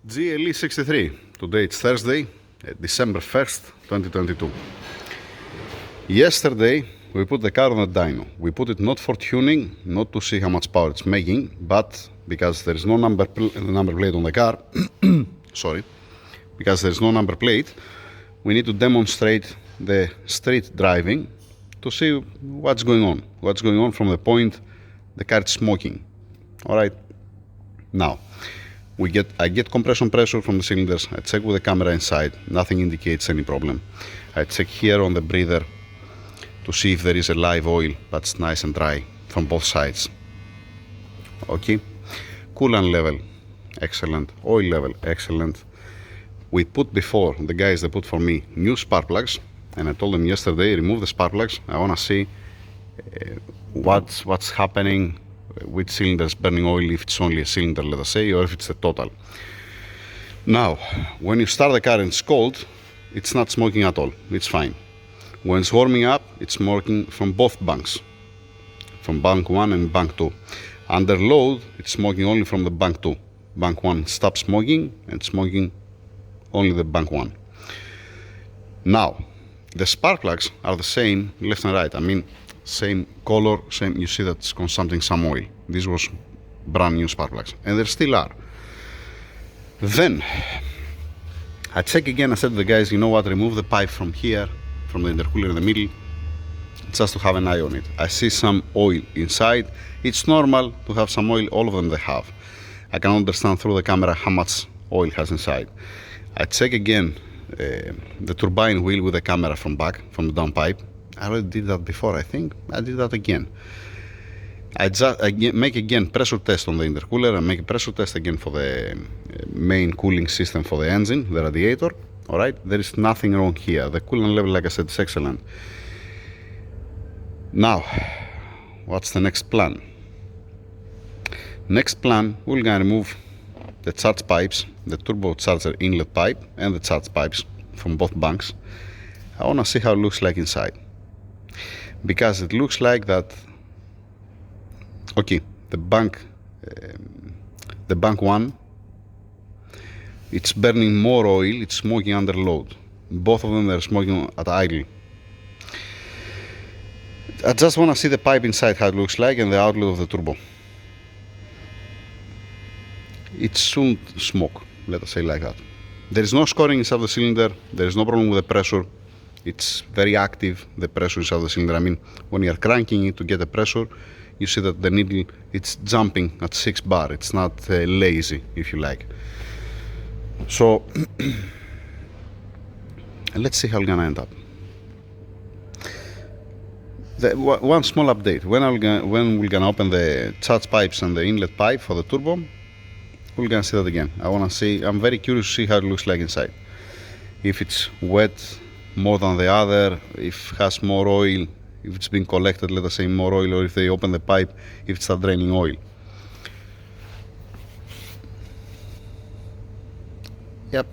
GLE 63. Today it's Thursday, December 1st, 2022. Yesterday we put the car on a dyno. We put it not for tuning, not to see how much power it's making, but because there is no number plate on the car, sorry, because there is no number plate, we need to demonstrate the street driving to see what's going on from the point the car is smoking. Alright, now I get compression pressure from the cylinders. I check with the camera inside, nothing indicates any problem. I check here on the breather to see if there is a live oil that's nice and dry from both sides. Okay, coolant level excellent, oil level excellent. We put before, the guys they put for me, new spark plugs, and I told them yesterday, remove the spark plugs. I want to see what's happening, which cylinder is burning oil, if it's only a cylinder, let us say, or if it's the total. Now, when you start the car and it's cold, it's not smoking at all, it's fine. When it's warming up, it's smoking from both banks, from bank 1 and bank 2. Under load, it's smoking only from the bank 2. Bank 1 stops smoking and smoking only the bank 1. Now, the spark plugs are the same left and right. I mean, same color, same. You see that it's consuming some oil. This was brand new spark plugs, and there still are. Then I check again. I said to the guys, you know what? Remove the pipe from here, from the intercooler in the middle, just to have an eye on it. I see some oil inside. It's normal to have some oil. All of them they have. I can understand through the camera how much oil has inside. I check again the turbine wheel with the camera from back, from the downpipe. I already did that before, I think. I did that again. I make again pressure test on the intercooler and make a pressure test again for the main cooling system for the engine, the radiator. Alright, there is nothing wrong here. The coolant level, like I said, is excellent. Now, what's the next plan? Next plan, we're gonna remove the charge pipes, the turbocharger inlet pipe and the charge pipes from both banks. I wanna see how it looks like inside. Because it looks like that, okay, the bank 1, it's burning more oil, it's smoking under load. Both of them they're smoking at idle. I just want to see the pipe inside, how it looks like, and the outlet of the turbo. It shouldn't smoke, let us say like that. There is no scoring inside the cylinder, there is no problem with the pressure. It's very active, the pressure inside the cylinder. I mean, when you are cranking it to get the pressure, you see that the needle, it's jumping at 6 bar. It's not lazy, if you like. So, let's see how we're gonna end up. One small update. When we're gonna open the charge pipes and the inlet pipe for the turbo, we're gonna see that again. I wanna see, I'm very curious to see how it looks like inside. If it's wet more than the other, if it has more oil, if it's been collected, let us say, more oil, or if they open the pipe, if it starts draining oil. Yep,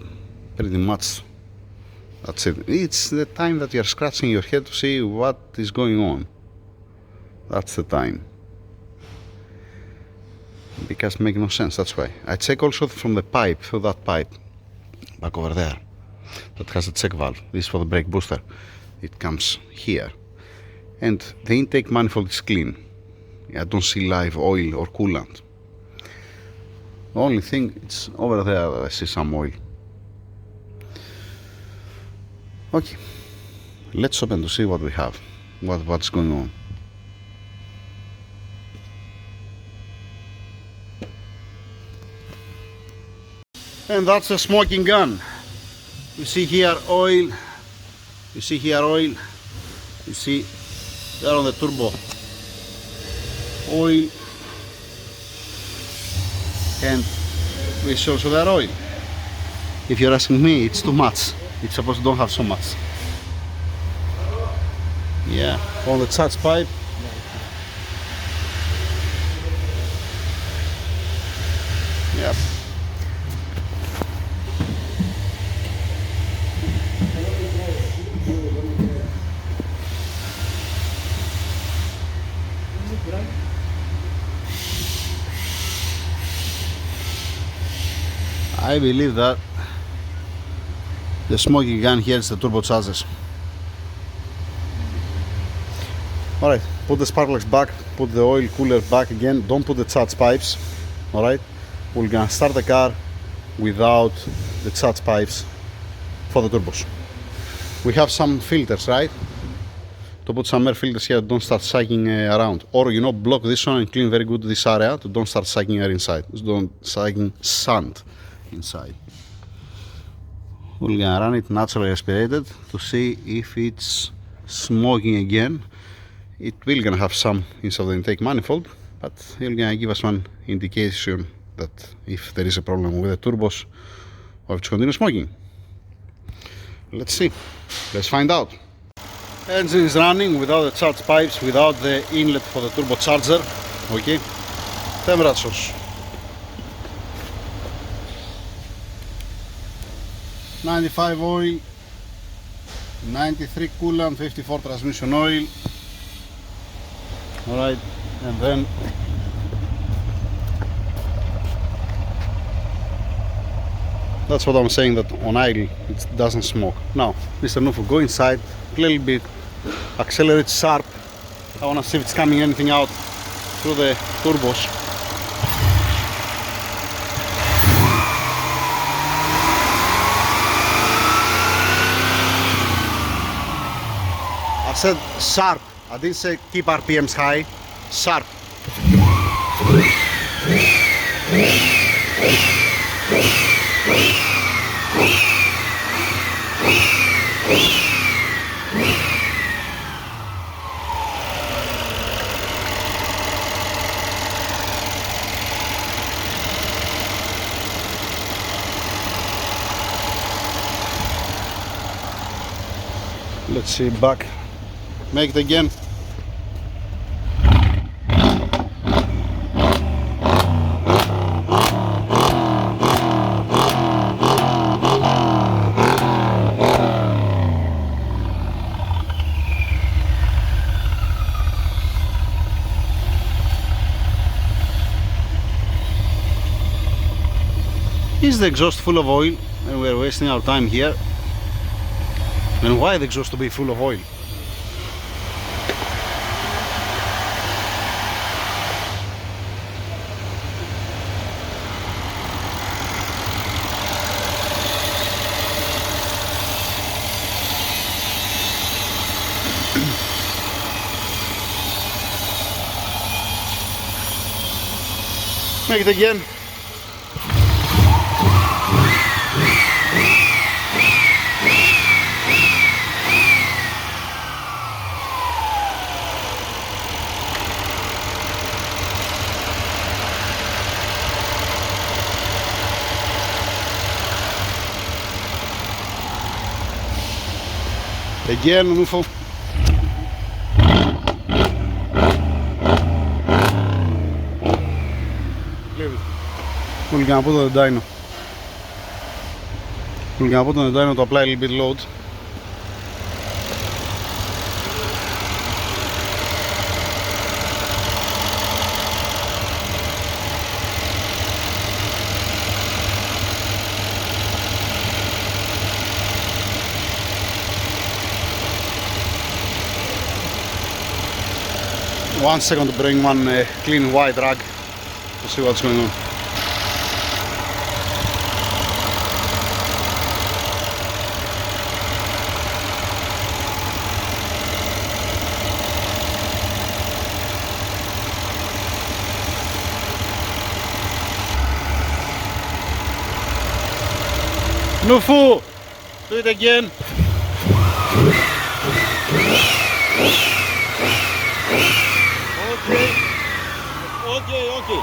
pretty much that's it. It's the time that you're scratching your head to see what is going on. That's the time. Because it makes no sense, that's why. I check also from the pipe, through that pipe, back over there, that has a check valve. This is for the brake booster. It comes here. And the intake manifold is clean. I don't see live oil or coolant. The only thing, it's over there that I see some oil. Okay, let's open to see what we have, what's going on. And that's a smoking gun. You see here oil, you see here oil, you see there on the turbo oil, and we see also there oil. If you're asking me, it's too much. It's supposed to don't have so much. Yeah, on the charge pipe. Yeah. I I believe that the smoking gun here is the turbochargers. Alright, put the spark plugs back, put the oil cooler back again, don't put the charge pipes. Alright, we're gonna start the car without the charge pipes for the turbos. We have some filters, right? To put some air filters here, don't start sucking around. Or, you know, block this one and clean very good this area to don't start sucking air inside. Don't sucking sand inside. We're gonna run it naturally aspirated to see if it's smoking again. It will gonna have some inside the intake manifold, but it's gonna give us one indication that if there is a problem with the turbos or if it's continuous smoking. Let's see. Let's find out. Engine is running without the charge pipes, without the inlet for the turbocharger. Okay. Temperatures. 95 oil, 93 coolant, 54 transmission oil. Alright, and then that's what I'm saying, that on idle it doesn't smoke. Now, Mr. Nufu, go inside, a little bit, accelerate sharp. I want to see if it's coming anything out through the turbos. I said sharp, I didn't say keep RPMs high, sharp. Let's see, back, make it again. Is the exhaust full of oil and we're wasting our time here? And why the exhaust to be full of oil? Make it again. Again, Nufo. We're gonna put on the dyno. We're gonna put on the dyno to apply a little bit load. One second to bring one clean white rag to see what's going on. Nufu, do it again. Okay.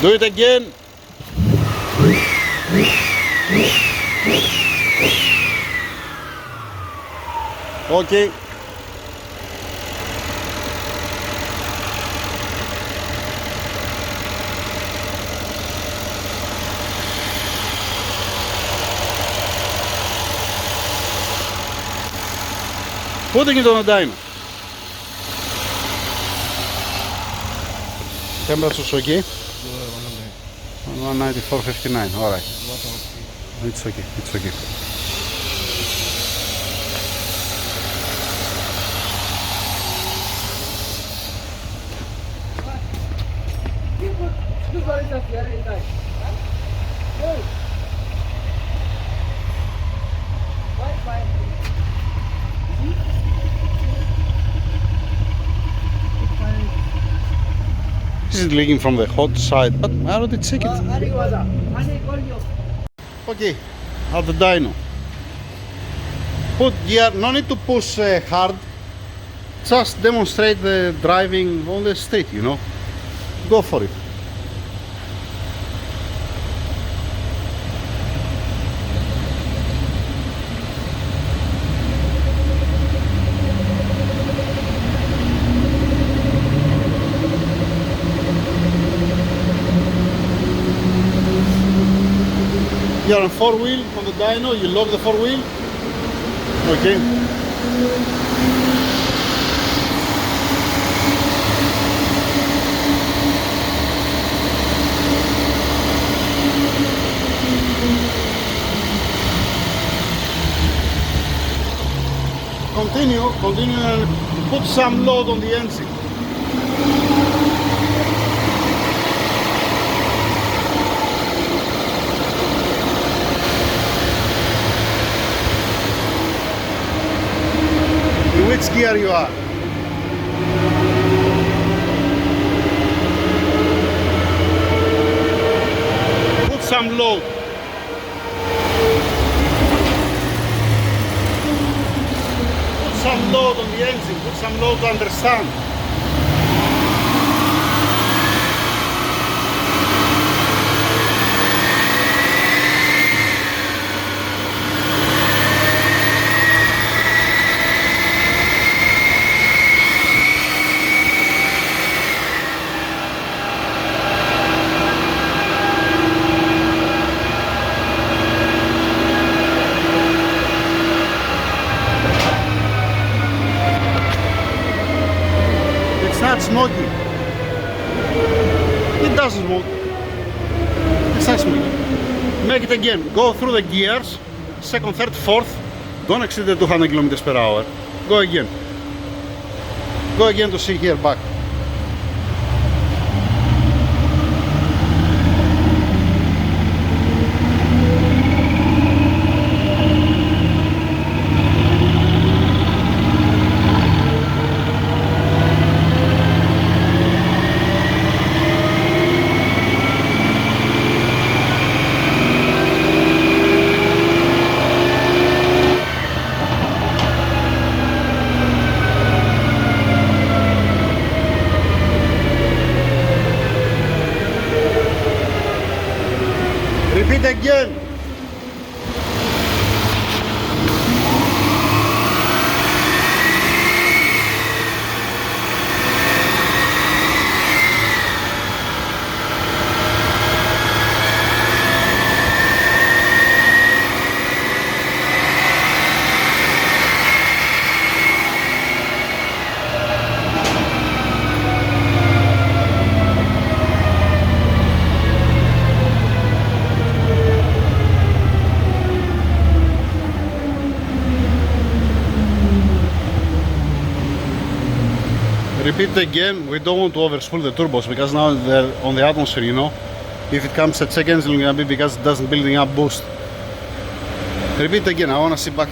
Do it again. Okay. Putting it on a dyno. Temperature's okay? 194.59, alright. It's okay, it's okay. This is leaking from the hot side, but I already check it. Okay, at the dyno. Put gear, no need to push hard. Just demonstrate the driving on the street, you know. Go for it. You're on 4-wheel on the dyno, you lock the 4-wheel. Okay. Continue and put some load on the engine. In which gear you are? Put some load. Put some load on the engine. Put some load to understand. Not smoky. It doesn't smoke. It's not smoky. Make it again. Go through the gears. Second, third, fourth. Don't exceed the 200 kilometers per hour. Go again. Go again to see here back. Repeat again. Repeat again. We don't want to overspool the turbos because now they're on the atmosphere, you know. If it comes at seconds, it's gonna be because it doesn't building up boost. Repeat again. I wanna see back.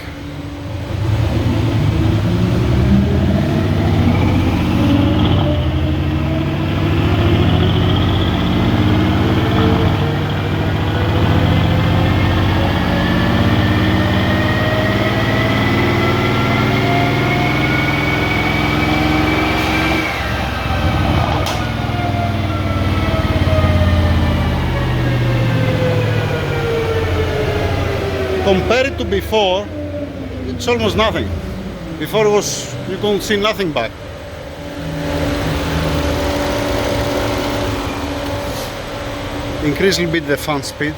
Compare it to before, it's almost nothing. Before it was, you couldn't see nothing back. Increase a little bit the fan speed.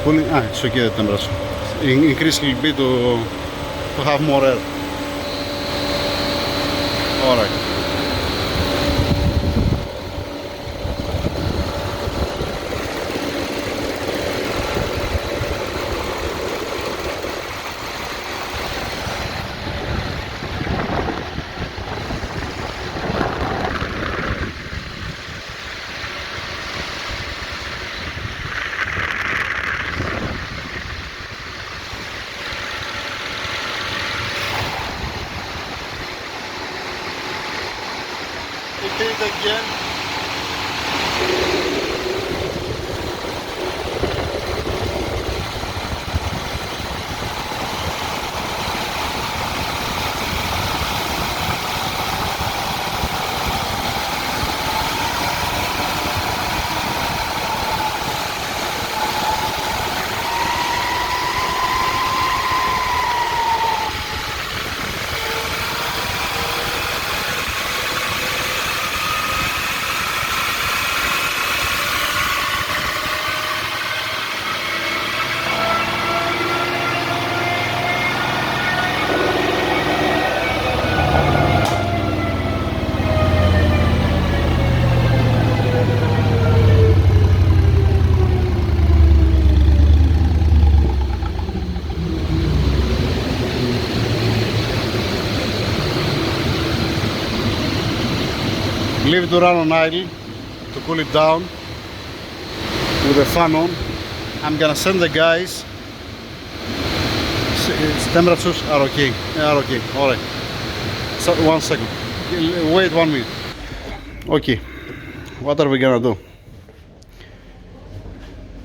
Cooling, it's okay the temperature. Increase a little bit to have more air. Alright. started it again. Leave it to run on idle to cool it down with the fan on. I'm gonna send the guys. Temperatures are okay. Okay. All right. So 1 second. Wait 1 minute. Okay. What are we gonna do?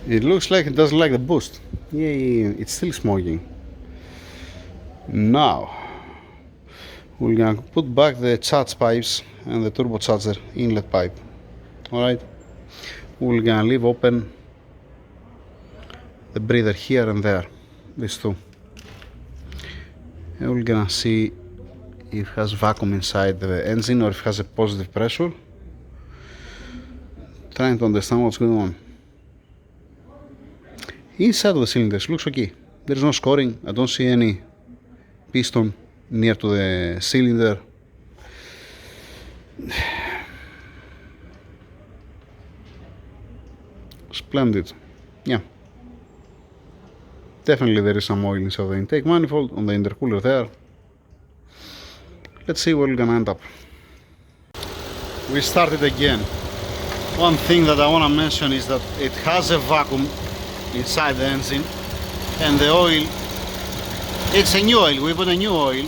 It looks like it doesn't like the boost. Yeah. It's still smoking. Now we're gonna put back the charge pipes and the turbocharger inlet pipe. Alright, we're gonna leave open the breather here and there, these two, and we're gonna see if it has vacuum inside the engine or if it has a positive pressure. Trying to understand what's going on. Inside of the cylinders looks okay. There's no scoring. I don't see any piston near to the cylinder. Splendid. Yeah, definitely there is some oil inside the intake manifold on the intercooler there. Let's see where we're gonna end up. We started again. One thing that I want to mention is that it has a vacuum inside the engine, and the oil, it's a new oil. We put a new oil.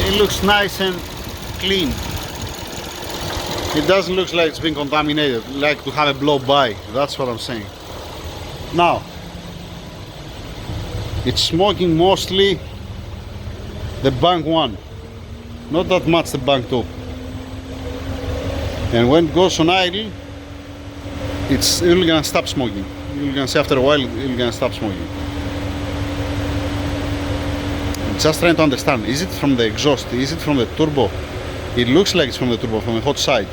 It looks nice and clean. It doesn't look like it's been contaminated, like to have a blow-by. That's what I'm saying. Now, it's smoking mostly the bank 1, not that much the bank 2. And when it goes on idle, it's really gonna stop smoking. You're gonna see after a while it's gonna stop smoking. Just trying to understand, is it from the exhaust, is it from the turbo? It looks like it's from the turbo, from the hot side.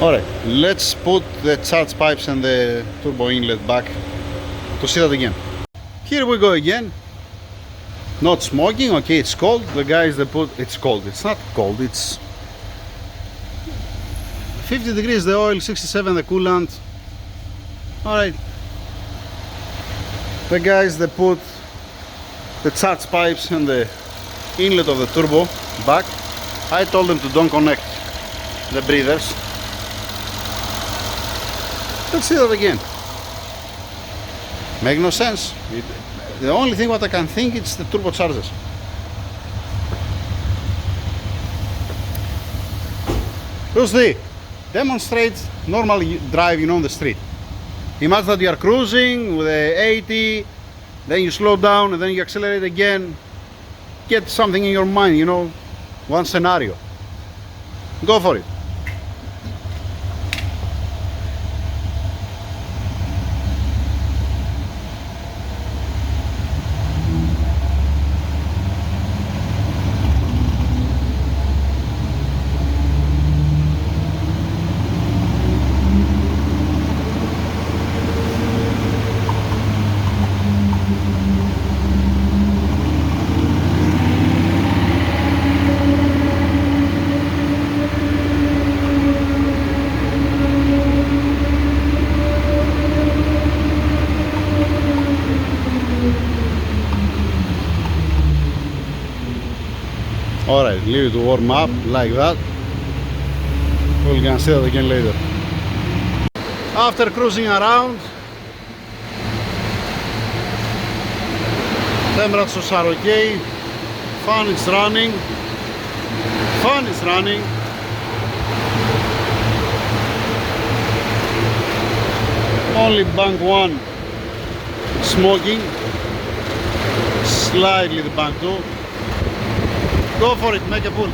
Alright, let's put the charge pipes and the turbo inlet back to see that again. Here we go again. Not smoking, okay, it's cold. The guys that put, it's cold, it's not cold, it's 50 degrees the oil, 67 the coolant. Alright. The guys that put the charge pipes and the inlet of the turbo back, I told them to don't connect the breathers. Let's see that again. Make no sense. The only thing what I can think is the turbochargers. Tuesday, demonstrate normal driving on the street. Imagine that you are cruising with a 80, then you slow down and then you accelerate again. Get something in your mind, you know, one scenario. Go for it. Alright, leave it to warm up like that. We're gonna see that again later. After cruising around, temperatures are okay, Fan is running. Fan is running. Only bank 1 smoking. Slightly the bank 2. Go for it, make a pull.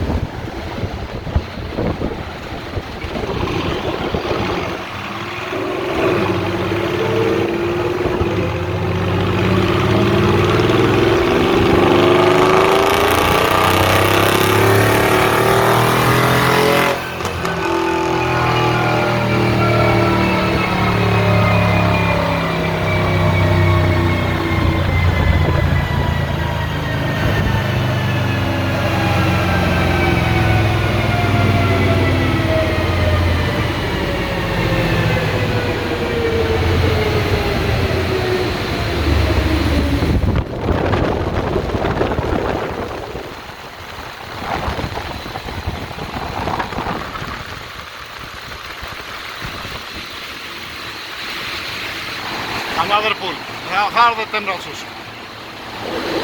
Another pull. How are the temperatures?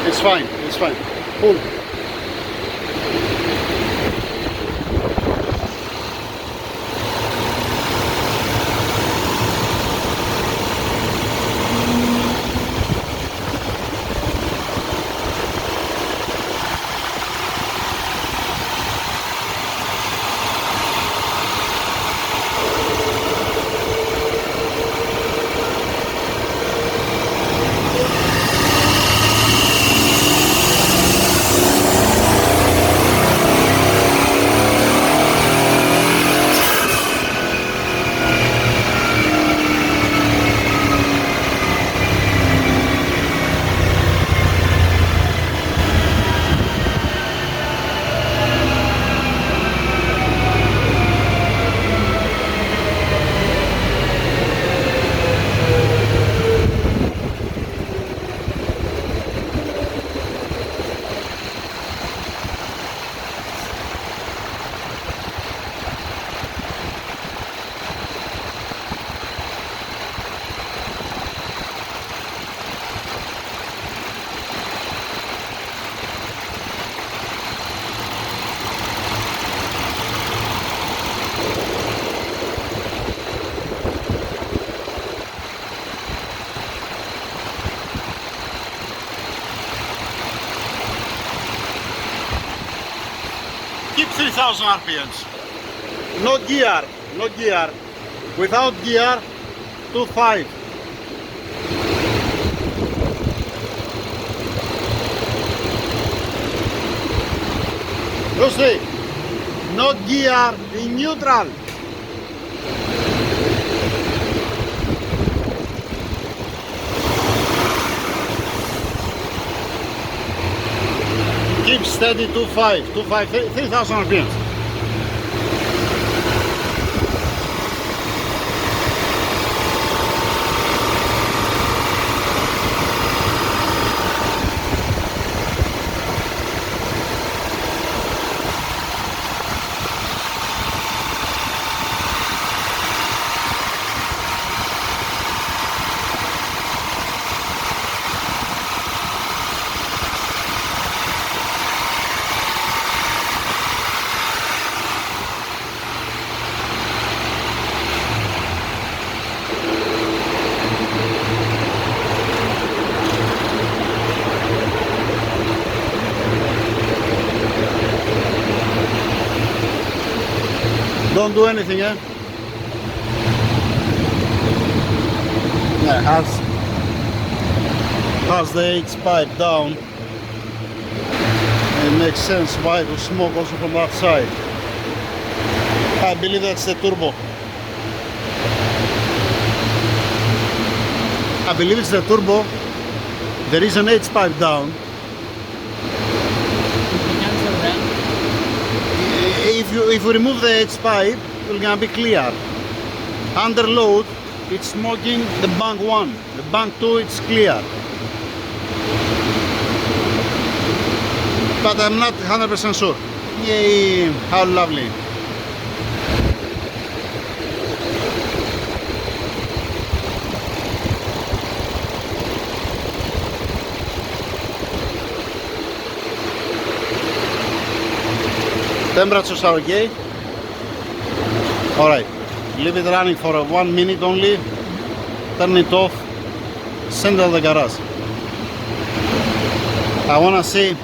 It's fine, it's fine. Pull. Keep 3000 RPMs. No gear, no gear. Without gear, 2.5. Lucy, no gear in neutral. Keep steady 2.5, 3000 RPMs. Don't do anything, eh? Yeah, has the H pipe down. It makes sense why to smoke also from that side. I believe that's the turbo. I believe it's the turbo. There is an H pipe down. If you remove the H pipe, it's gonna be clear. Under load, it's smoking the bank 1. The bank 2, it's clear. But I'm not 100% sure. Yay, how lovely. Temperatures are okay. Alright, leave it running for 1 minute only, turn it off, send it to the garage. I wanna see,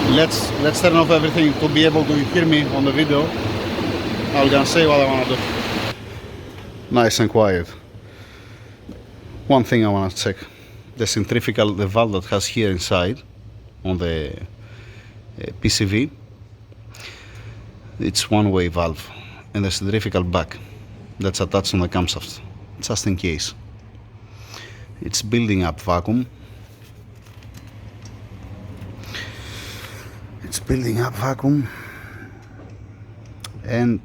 let's turn off everything to be able to hear me on the video. I'm gonna say what I wanna do. Nice and quiet. One thing I wanna check, the centrifugal, the valve that has here inside on the PCV, it's one-way valve, and the centrifugal back that's attached on the camshaft, just in case. It's building up vacuum. It's building up vacuum, and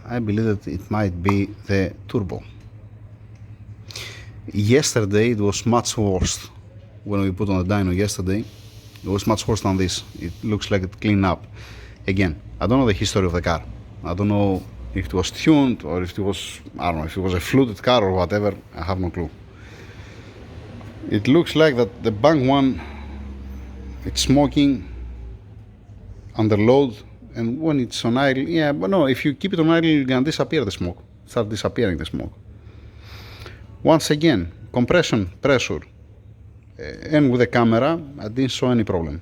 I believe that it might be the turbo. Yesterday it was much worse. When we put on the dyno yesterday, it was much worse than this. It looks like it cleaned up. Again, I don't know the history of the car. I don't know if it was tuned or if it was, I don't know, if it was a fluted car or whatever. I have no clue. It looks like that the bank one, it's smoking under load, and when it's on idle, yeah, but no, if you keep it on idle, you're gonna disappear the smoke. Start disappearing the smoke. Once again, compression, pressure, and with the camera, I didn't show any problem.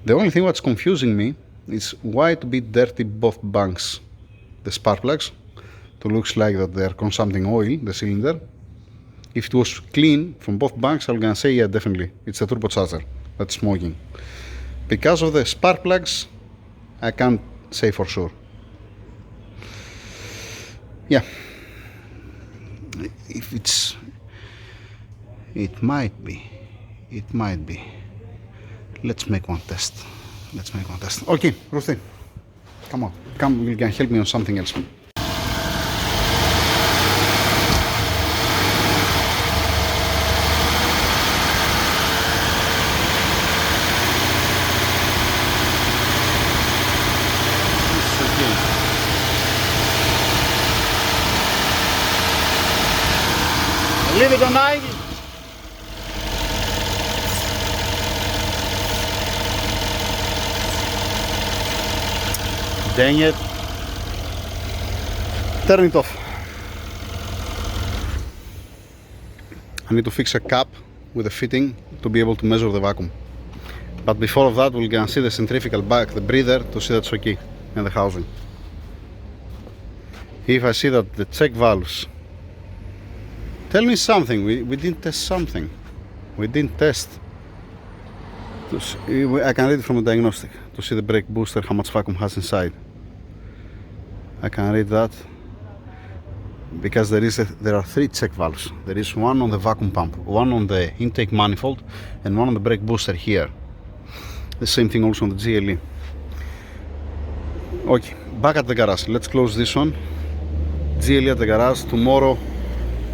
The only thing that's confusing me is why to be dirty both banks, the spark plugs, to looks like that they're consuming oil, the cylinder. If it was clean from both banks, I'm gonna say, yeah, definitely, it's a turbocharger that's smoking. Because of the spark plugs, I can't say for sure. Yeah, if it's, it might be. Let's make one test. Okay, Rusty, come on, come, you can help me on something else. Leave it on idle. Dang it. Turn it off. I need to fix a cap with a fitting to be able to measure the vacuum. But before of that, we're gonna see the centrifugal back, the breather, to see that's okay, and the housing. If I see that the check valves, tell me something, we didn't test something. We didn't test. I can read it from the diagnostic to see the brake booster, how much vacuum has inside. I can read that because there are 3 check valves. There is one on the vacuum pump, one on the intake manifold, and one on the brake booster here. The same thing also on the GLE. Okay, back at the garage. Let's close this one. GLE at the garage. Tomorrow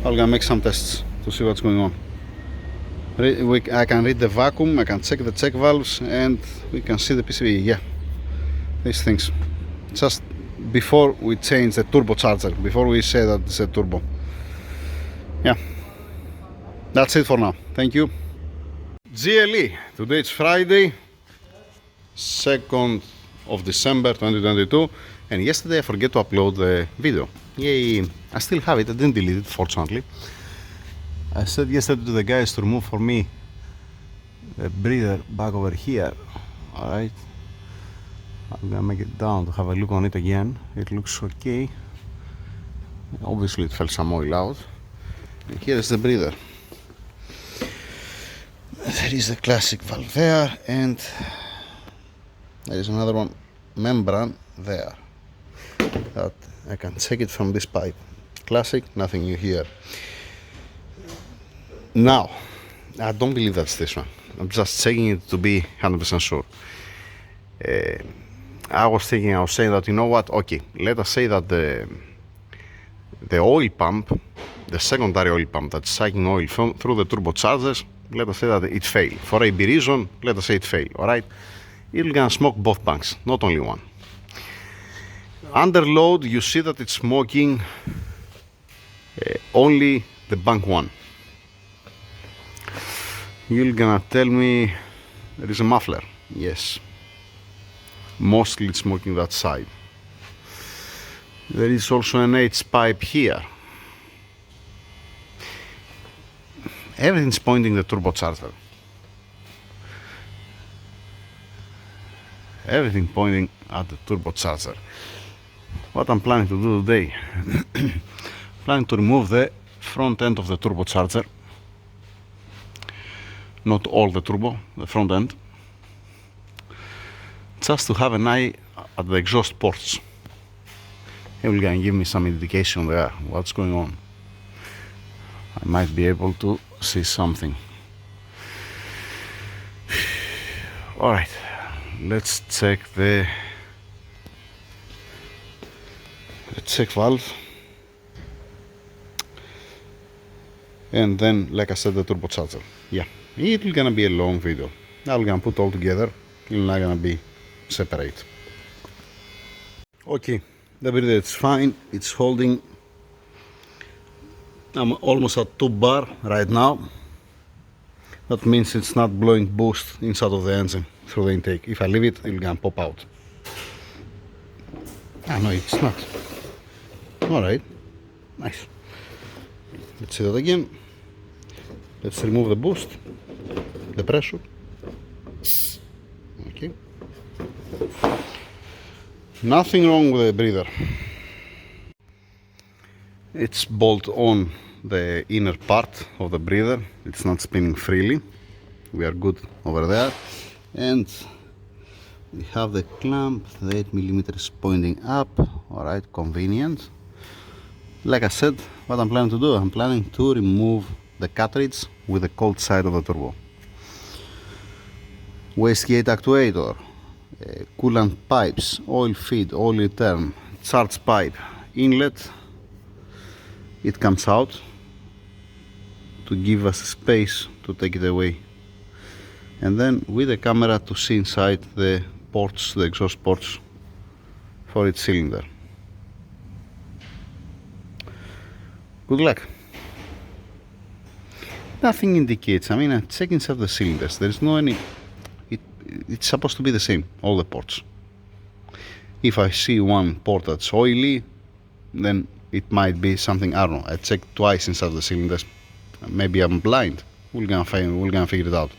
I'm gonna make some tests to see what's going on. I can read the vacuum, I can check the check valves, and we can see the PCV. Yeah, these things. Just before we change the turbocharger, before we say that it's a turbo. Yeah, that's it for now. Thank you. GLE. Today it's Friday, 2nd of December 2022, and yesterday I forget to upload the video. Yay! I still have it. I didn't delete it, fortunately. I said yesterday to the guys to remove for me the breather back over here. Alright, I'm gonna make it down to have a look on it again. It looks okay. Obviously it fell some oil out. And here is the breather. There is the classic valve there, and there is another one, membrane there, that I can check it from this pipe. Classic, nothing new here. Now, I don't believe that's this one. I'm just checking it to be 100% sure. I was saying that, you know what, okay, let us say that the oil pump, the secondary oil pump that's sucking oil through the turbochargers, let us say that it failed. For AB reason, let us say it failed, alright? It's gonna smoke both banks, not only one. Under load, you see that it's smoking only the bank one. You're gonna tell me there is a muffler. Yes. Mostly it's smoking that side. There is also an H pipe here. Everything's pointing the turbocharger. Everything pointing at the turbocharger. What I'm planning to do today, planning to remove the front end of the turbocharger. Not all the turbo, the front end. Just to have an eye at the exhaust ports. It will give me some indication there what's going on. I might be able to see something. Alright, let's check the check valve, and then, like I said, the turbocharger. Yeah, it's gonna be a long video. I'm gonna put all together. It's not gonna be separate. Okay, the breather is fine. It's holding. I'm almost at 2 bar right now. That means it's not blowing boost inside of the engine through the intake. If I leave it, it's gonna pop out. Ah, no, it's not. Alright, nice. Let's see that again. Let's remove the boost, the pressure. Okay. Nothing wrong with the breather. It's bolt on the inner part of the breather. It's not spinning freely. We are good over there. And we have the clamp, the 8mm is pointing up. Alright, convenient. Like I said, what I'm planning to do, I'm planning to remove the cartridge with the cold side of the turbo. Wastegate actuator, coolant pipes, oil feed, oil return, charge pipe, inlet. It comes out to give us space to take it away. And then with the camera to see inside the ports, the exhaust ports for its cylinder. Good luck. Nothing indicates, I mean, check inside the cylinders. There is no any, it's supposed to be the same, all the ports. If I see one port that's oily, then it might be something, I don't know. I checked twice inside the cylinders. Maybe I'm blind. We're gonna figure it out.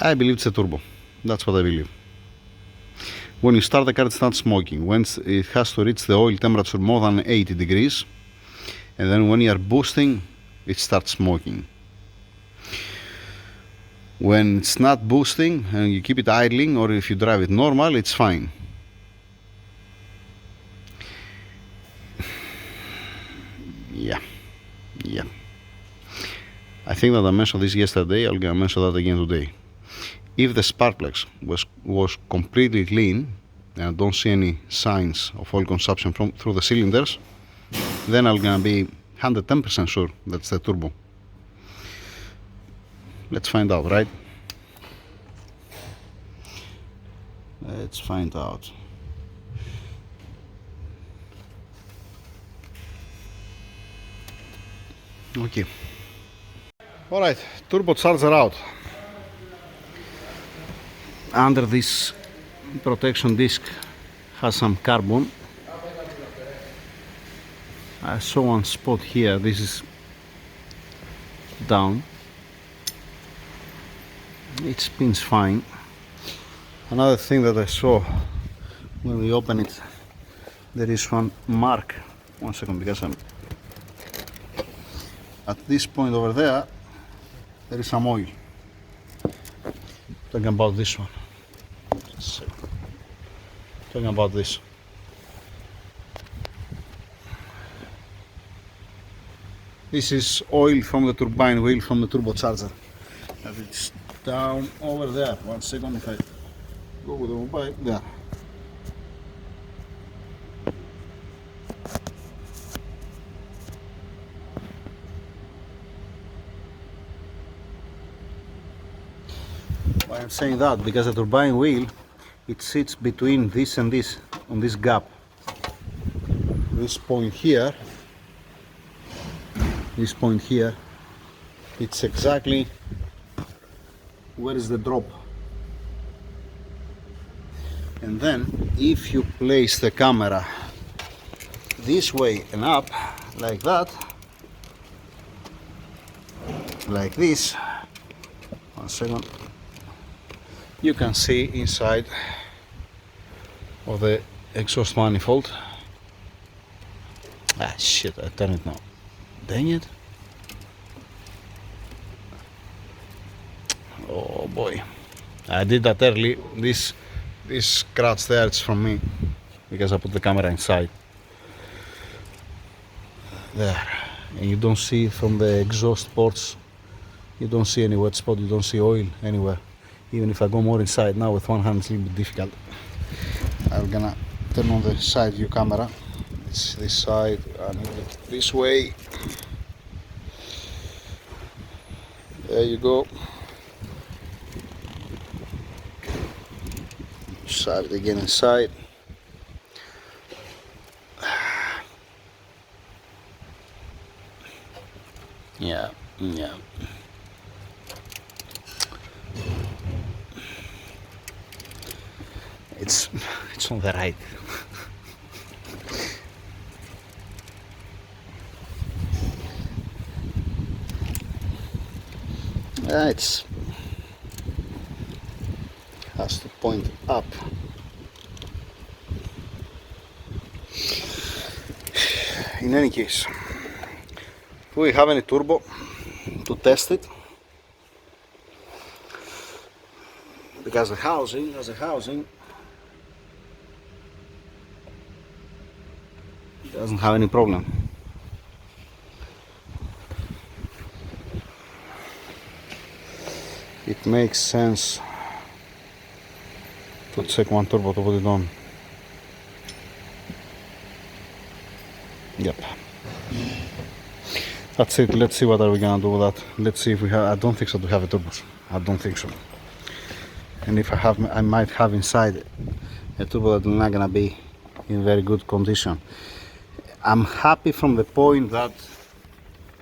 I believe it's a turbo. That's what I believe. When you start the car, it's not smoking. Once it has to reach the oil temperature more than 80 degrees, and then when you are boosting, it starts smoking. When it's not boosting and you keep it idling, or if you drive it normal, it's fine. Yeah. I think that I mentioned this yesterday. I'm gonna mention that again today. If the spark plugs was completely clean and I don't see any signs of oil consumption through the cylinders, then I'm gonna be 110% sure that's the turbo. Let's find out, right? Let's find out. Okay. Alright, turbocharger out. Under this protection disc has some carbon. I saw one spot here. This is down. It spins fine. Another thing that I saw when we open it, there is one mark. 1 second, because I'm at this point over there. There is some oil. Talking about this one. Just a second. Talking about this. This is oil from the turbine wheel from the turbocharger. And it's down over there. 1 second, if I go with the mobile, there. Why I'm saying that? Because the turbine wheel, it sits between this and this, on this gap. This point here, it's exactly where is the drop. And then if you place the camera this way and up like that, like this, 1 second, you can see inside of the exhaust manifold. Ah shit, I turn it now. Dang it. Oh boy, I did that early. This scratch there, it's from me because I put the camera inside there, and you don't see from the exhaust ports, you don't see any wet spot, you don't see oil anywhere. Even if I go more inside now with one hand, it's a little bit difficult. I'm gonna turn on the side view camera. It's this side and this way. There you go. Shove it again inside. Yeah. It's on the right. It's has to point up. In any case, do we have any turbo to test it? Because the housing, as a housing, doesn't have any problem. It makes sense to check one turbo to put it on. Yep. That's it. Let's see what are we gonna do with that. Let's see if we have. I don't think so to have a turbo. I don't think so. And if I have, I might have inside a turbo that is not gonna be in very good condition. I'm happy from the point that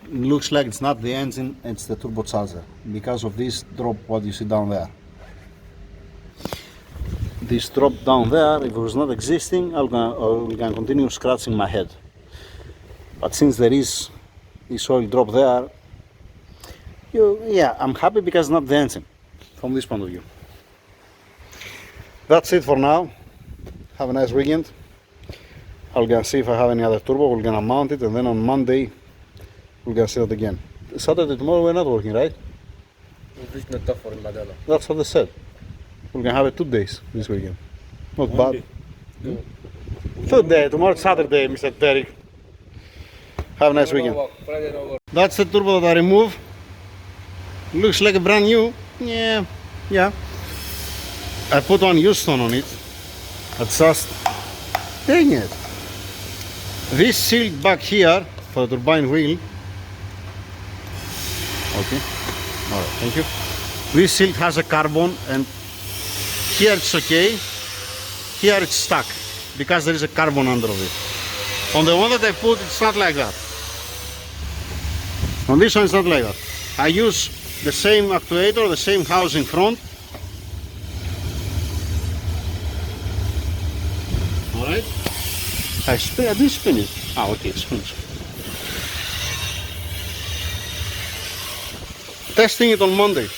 it looks like it's not the engine, it's the turbocharger, because of this drop what you see down there. This drop down there, if it was not existing, I'm gonna continue scratching my head. But since there is this oil drop there, yeah, I'm happy because it's not the engine from this point of view. That's it for now. Have a nice weekend. I'm gonna see if I have any other turbo. We're gonna mount it, and then on Monday we're gonna set it again. Saturday, tomorrow we're not working, right? That's what they said. We're gonna have it 2 days this weekend. Not Monday. Bad. No. Today, tomorrow Saturday, Mr. Derek. Have a nice weekend. That's the turbo that I removed. Looks like a brand new. Yeah. I put one U-stone on it. Adjust. Dang it. This sealed back here for the turbine wheel. Okay. Alright, thank you. This sealed has a carbon, and here it's okay. Here it's stuck because there is a carbon under it. On the one that I put, it's not like that. On this one, it's not like that. I use the same actuator, the same housing front. Alright. I did spin it. Ah, okay, it's finished. Testing it on Monday.